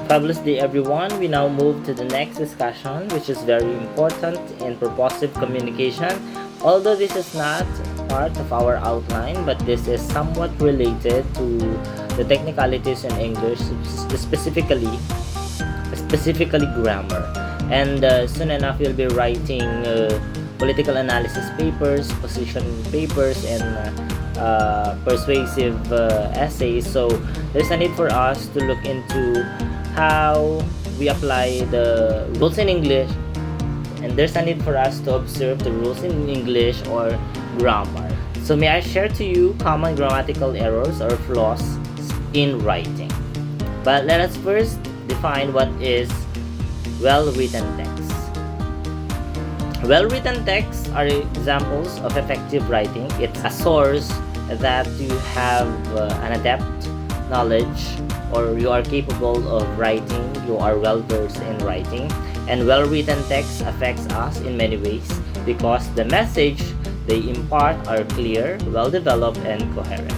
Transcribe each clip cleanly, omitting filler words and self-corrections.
Fabulous day everyone. We now move to the next discussion, which is very important in purposive communication. Although this is not part of our outline, but this is somewhat related to the technicalities in English, specifically grammar. And soon enough you'll be writing political analysis papers, position papers, and persuasive essays. So there's a need for us to look into how we apply the rules in English, and there's a need for us to observe the rules in English or grammar. So may I share to you common grammatical errors or flaws in writing. But let us first define what is well-written text. Well-written texts are examples of effective writing. It's a source that you have an adept knowledge, or you are capable of writing, you are well versed in writing. And well-written text affects us in many ways because the message they impart are clear, well-developed, and coherent.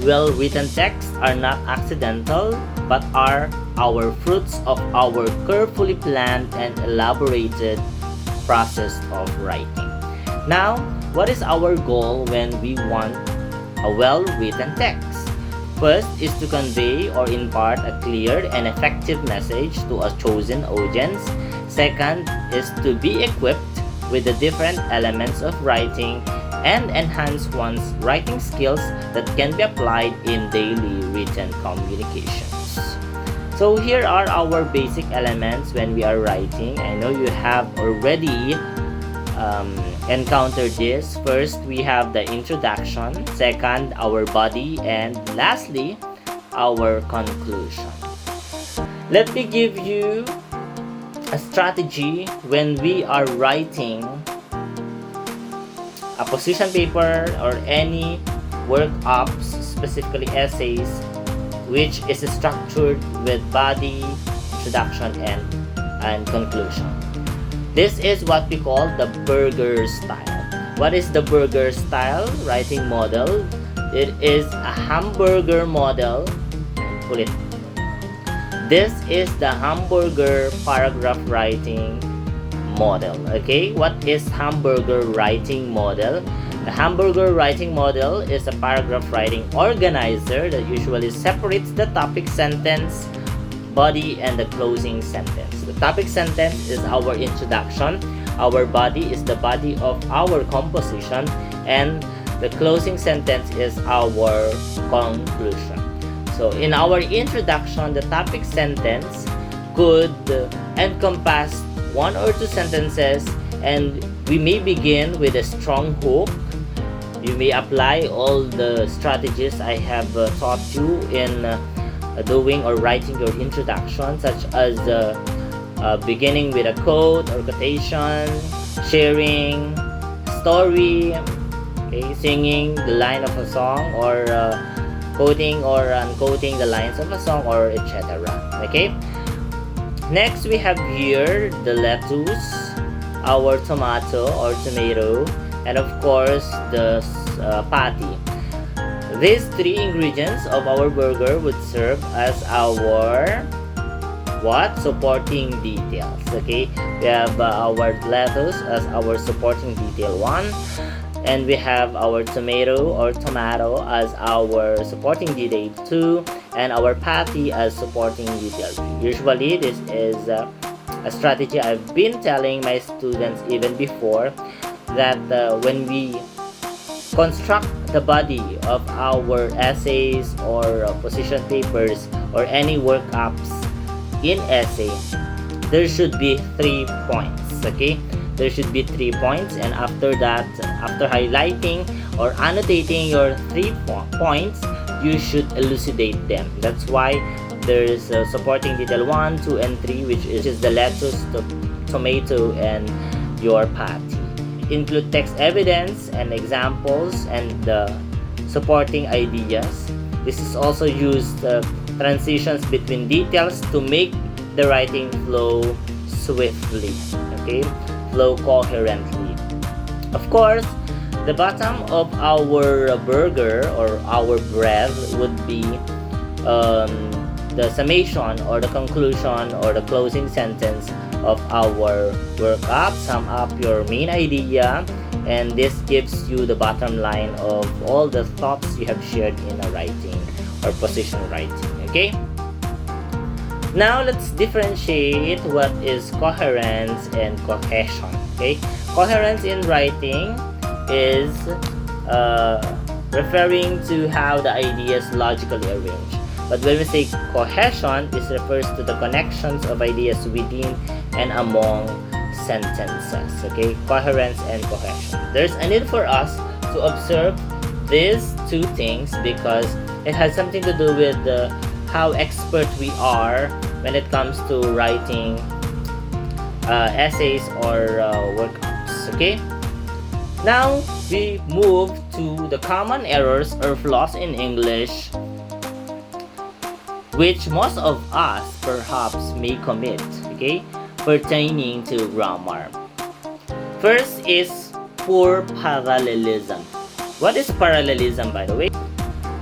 Well-written texts are not accidental but are our fruits of our carefully planned and elaborated process of writing. Now, what is our goal when we want a well-written text? First is to convey or impart a clear and effective message to a chosen audience. Second is to be equipped with the different elements of writing and enhance one's writing skills that can be applied in daily written communications. So here are our basic elements when we are writing. I know you have already encountered this. First, we have the introduction. Second, our body. And lastly, our conclusion. Let me give you a strategy when we are writing a position paper or any work-ups, specifically essays, which is structured with body, introduction, and conclusion. This is what we call the Burger style. What is the Burger style writing model? It is a Hamburger model. Pull it. This is the Hamburger paragraph writing model. Okay, what is Hamburger writing model? The Hamburger writing model is a paragraph writing organizer that usually separates the topic sentence, body, and the closing sentence. The topic sentence is our introduction, our body is the body of our composition, and the closing sentence is our conclusion. So in our introduction, the topic sentence could encompass one or two sentences, and we may begin with a strong hook. You may apply all the strategies I have taught you in doing or writing your introduction, such as beginning with a quote or quotation, sharing, story, okay, singing the line of a song, or quoting or unquoting the lines of a song, or etc. Okay. Next, we have here the lettuce, our tomato or tomato, and of course the patty. These three ingredients of our burger would serve as our supporting details. Okay, we have our lettuce as our supporting detail 1, and we have our tomato or tomato as our supporting detail 2, and our patty as supporting detail 3. Usually this is a strategy I've been telling my students even before, that when we construct the body of our essays or position papers or any work-ups in essay, there should be 3 points. Okay, there should be 3 points, and after that, after highlighting or annotating your 3 points, you should elucidate them. That's why there is a supporting detail 1, 2, and 3, which is the lettuce, the tomato, and your patty. Include text evidence and examples and the supporting ideas. This is also used transitions between details to make the writing flow swiftly, okay, flow coherently. Of course, the bottom of our burger or our bread would be the summation or the conclusion or the closing sentence of our workup, sum up your main idea, and this gives you the bottom line of all the thoughts you have shared in a writing or position writing. Okay, now let's differentiate what is coherence and cohesion. Okay, coherence in writing is referring to how the idea is logically arranged. But when we say cohesion, this refers to the connections of ideas within and among sentences. Okay, coherence and cohesion. There's a need for us to observe these two things because it has something to do with how expert we are when it comes to writing essays or workups. Okay, now we move to the common errors or flaws in English which most of us perhaps may commit, okay, pertaining to grammar. First is poor parallelism. What is parallelism, by the way?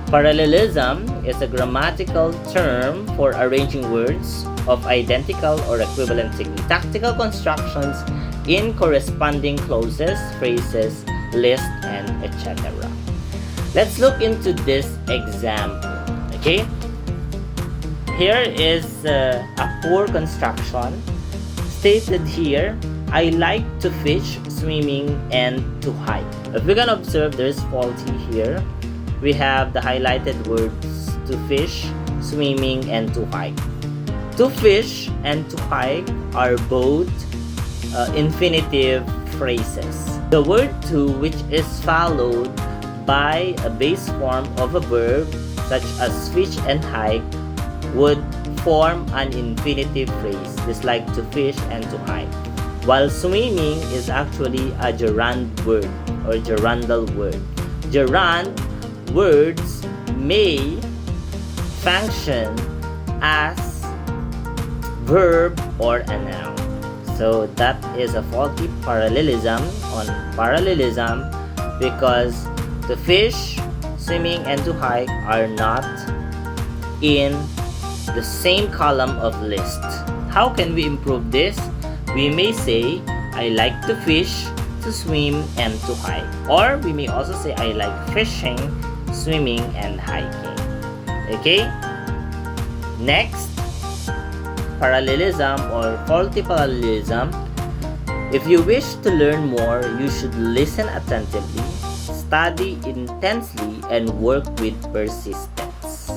Parallelism is a grammatical term for arranging words of identical or equivalent syntactical constructions in corresponding clauses, phrases, lists, and etc. Let's look into this example. Okay, here is a poor construction stated here. I like to fish, swimming, and to hike. If we can observe, there's faulty here. We have the highlighted words to fish, swimming, and to hike. To fish and to hike are both infinitive phrases. The word to, which is followed by a base form of a verb such as fish and hike, would form an infinitive phrase, just like to fish and to hike. While swimming is actually a gerund word or gerundal word. Gerund words may function as verb or a noun. So that is a faulty parallelism on parallelism because to fish, swimming, and to hike are not in the same column of list. How can we improve this? We may say, I like to fish, to swim, and to hike. Or we may also say, I like fishing, swimming, and hiking. Okay? Next, parallelism or faulty parallelism. If you wish to learn more, you should listen attentively, study intensely, and work with persistence.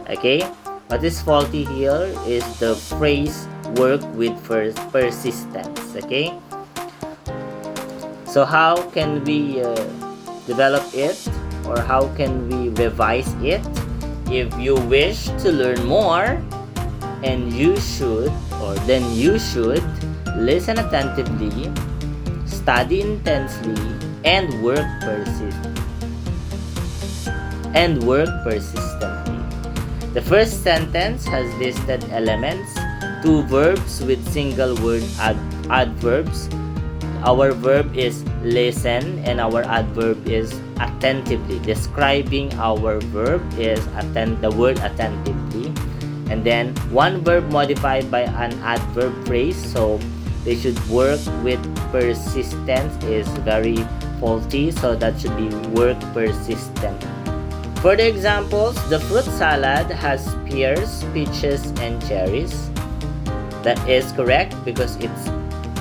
Okay? What is faulty here is the phrase work with persistence. Okay? So how can we develop it, or how can we revise it? If you wish to learn more, and you should, or then you should listen attentively, study intensely, and work persistently. The first sentence has listed elements, two verbs with single word adverbs. Our verb is listen and our adverb is attentively. Describing our verb is the word attentively. And then one verb modified by an adverb phrase, so they should work with persistence is very faulty, so that should be work persistent. For the examples, the fruit salad has pears, peaches, and cherries. That is correct because it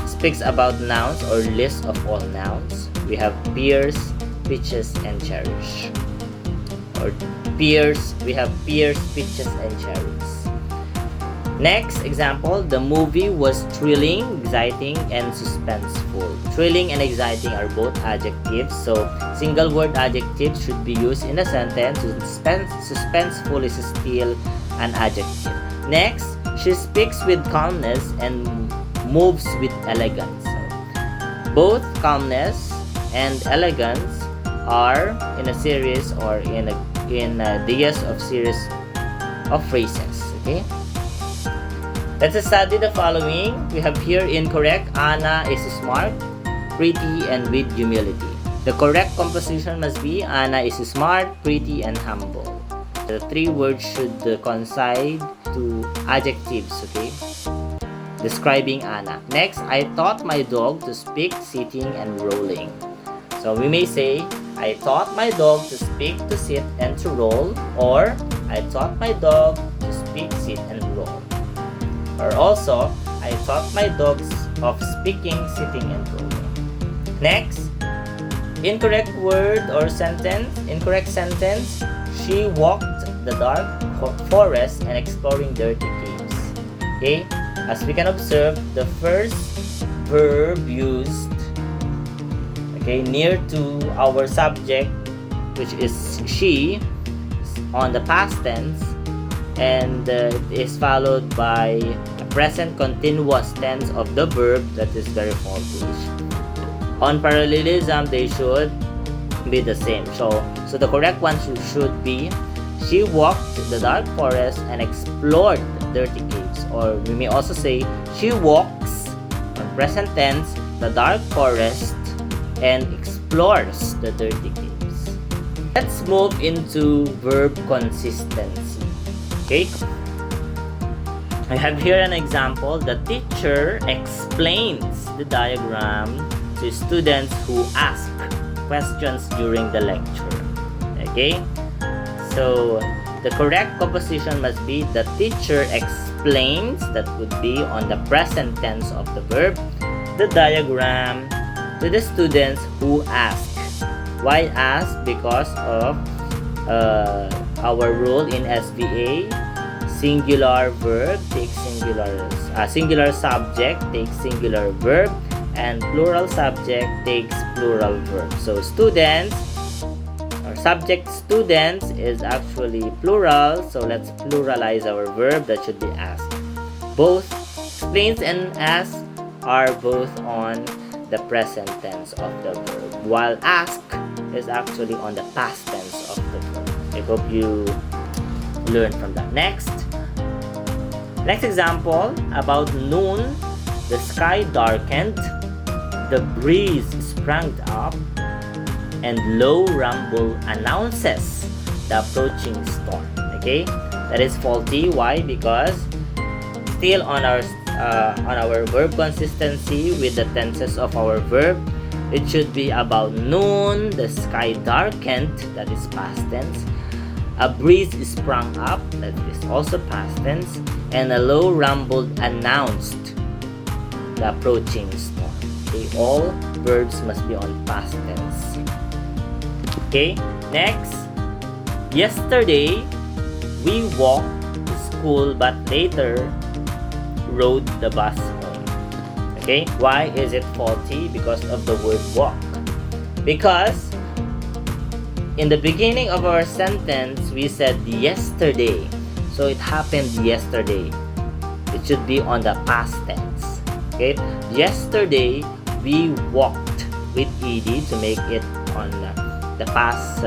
speaks about nouns or list of all nouns. We have pears, peaches, and cherries. Or pears, we have pears, peaches, and cherries. Next example, the movie was thrilling, exciting, and suspenseful. Thrilling and exciting are both adjectives, so single word adjectives should be used in a sentence. Suspenseful is still an adjective. Next, she speaks with calmness and moves with elegance. So, both calmness and elegance are in a series or in a dias of series of phrases. Okay. Let's study the following. We have here incorrect. Anna is smart, pretty, and with humility. The correct composition must be Anna is smart, pretty, and humble. The three words should coincide to adjectives, okay? Describing Anna. Next, I taught my dog to speak sitting and rolling. So we may say, I taught my dog to speak, to sit, and to roll. Or, I taught my dog to speak, sit, and roll. Or also, I taught my dogs of speaking, sitting, and rolling. Next, incorrect word or sentence. Incorrect sentence. She walked the dark forest and exploring dirty caves. Okay? As we can observe, the first verb used, okay, near to our subject, which is she, on the past tense, and it is followed by a present continuous tense of the verb that is very faulty. On parallelism, they should be the same. So the correct one should be, she walked the dark forest and explored dirty caves. Or we may also say, she walks, on present tense, the dark forest and explores the dirty caves. Let's move into verb consistency. Okay? I have here an example. The teacher explains the diagram to students who ask questions during the lecture. Okay? So the correct composition must be the teacher explains, that would be on the present tense of the verb, the diagram to the students who ask. Why ask? Because of our rule in SVA, singular verb takes singular subject takes singular verb, and plural subject takes plural verb. So students, or subject students, is actually plural, so let's pluralize our verb. That should be asked. Both explains and ask are both on the present tense of the verb, while ask is actually on the past tense of the verb. I hope you learned from that. Next example, about noon, the sky darkened, the breeze sprang up, and low rumble announces the approaching storm. Okay, that is faulty. Why? Because still on our verb consistency with the tenses of our verb, it should be about noon, the sky darkened, that is past tense, a breeze sprang up, that is also past tense, and a low rumble announced the approaching storm. Okay, all verbs must be on past tense. Okay, next, yesterday we walked to school but later rode the bus home. Okay, why is it faulty? Because of the word walk. Because in the beginning of our sentence we said yesterday, so it happened yesterday. It should be on the past tense. Okay, yesterday we walked with ed to make it on the past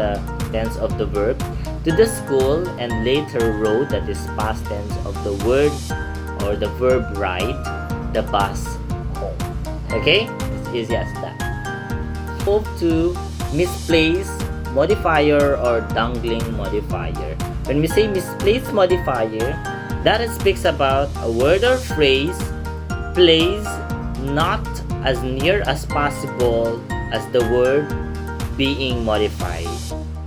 tense of the verb to the school, and later rode, that is past tense of the word or the verb ride, the bus home. Okay, it's easy as that. Move to misplaced modifier or dangling modifier. When we say misplaced modifier, that it speaks about a word or phrase placed not as near as possible as the word being modified.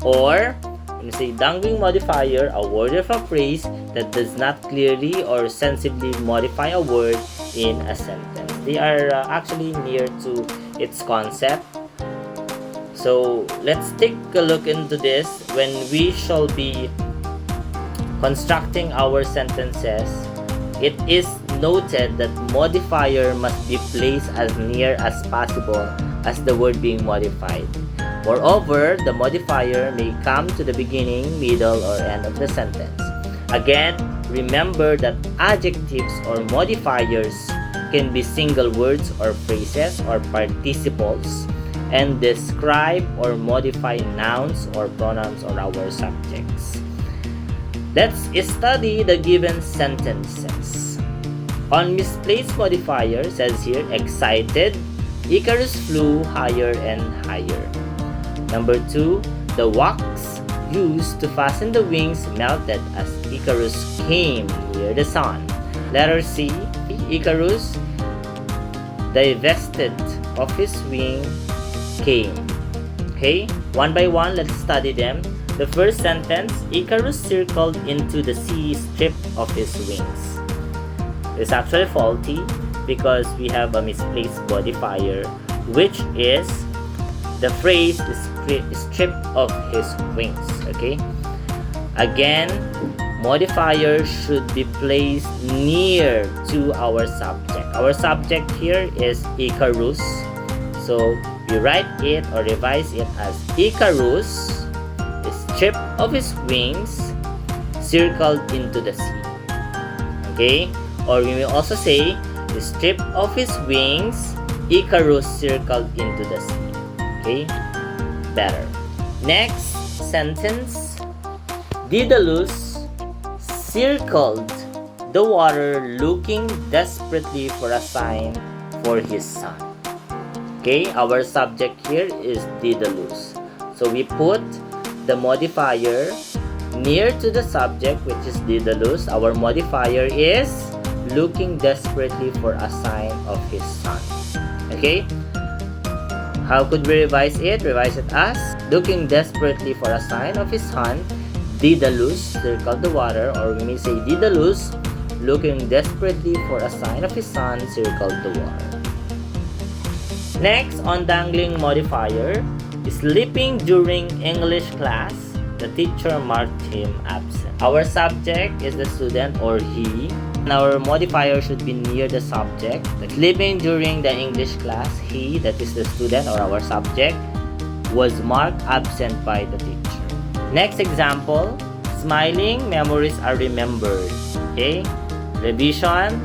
Or when we say dangling modifier, a word or a phrase that does not clearly or sensibly modify a word in a sentence. They are actually near to its concept. So let's take a look into this. When we shall be constructing our sentences, it is noted that modifier must be placed as near as possible as the word being modified. Moreover, the modifier may come to the beginning, middle, or end of the sentence. Again, remember that adjectives or modifiers can be single words or phrases or participles, and describe or modify nouns or pronouns or our subjects. Let's study the given sentences. On misplaced modifier, says here, excited, Icarus flew higher and higher. Number 2, the wax used to fasten the wings melted as Icarus came near the sun. Letter C. Icarus, divested of his wing, came. Okay, one by one, let's study them. The first sentence, Icarus circled into the sea stripped of his wings. It's actually faulty because we have a misplaced modifier, which is the phrase is stripped of his wings. Okay, again, modifier should be placed near to our subject. Our subject here is Icarus, so we write it or revise it as Icarus, stripped of his wings, circled into the sea. Okay, or we may also say, stripped of his wings, Icarus circled into the sea. Okay, better. Next sentence, Daedalus circled the water looking desperately for a sign for his son. Okay, our subject here is Daedalus. So we put the modifier near to the subject, which is Daedalus. Our modifier is looking desperately for a sign of his son. Okay, how could we revise it? Revise it as looking desperately for a sign of his son, Daedalus circled the water, or we may say Daedalus looking desperately for a sign of his son circled the water. Next, on dangling modifier, sleeping during English class, the teacher marked him absent. Our subject is the student or he, and our modifier should be near the subject. Sleeping during the English class, he, that is the student or our subject, was marked absent by the teacher. Next example, smiling, memories are remembered. Okay, revision,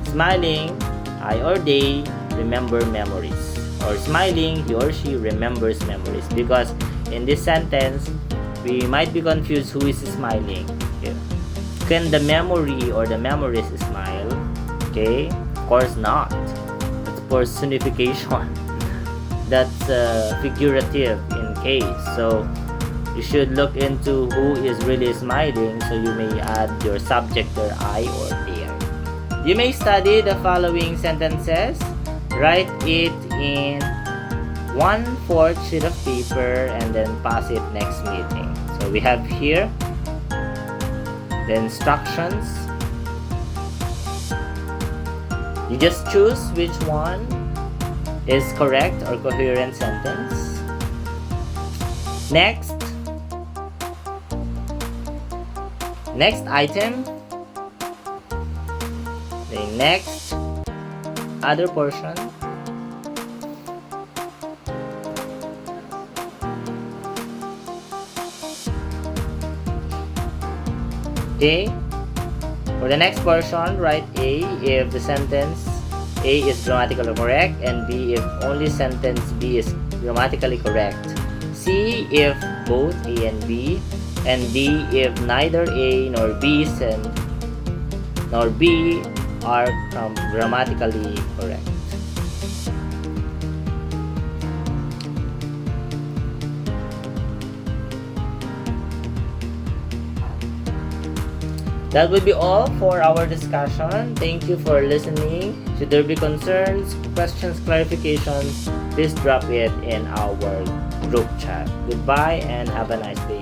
smiling, I or they remember memories, or smiling, he or she remembers memories, because in this sentence we might be confused who is smiling. Okay. Can the memory or the memories smile? Okay, of course not. That's personification. That's figurative in case. So you should look into who is really smiling, so you may add your subject or I or they. You may study the following sentences. Write it in 1/4 sheet of paper and then pass it next meeting. So we have here the instructions. You just choose which one is correct or coherent sentence. Next item, the next other portion. Okay, for the next portion, write A if the sentence A is grammatically correct, and B if only sentence B is grammatically correct. C if both A and B, and D if neither A nor B are grammatically correct. That would be all for our discussion. Thank you for listening. Should there be concerns, questions, clarifications, please drop it in our group chat. Goodbye and have a nice day.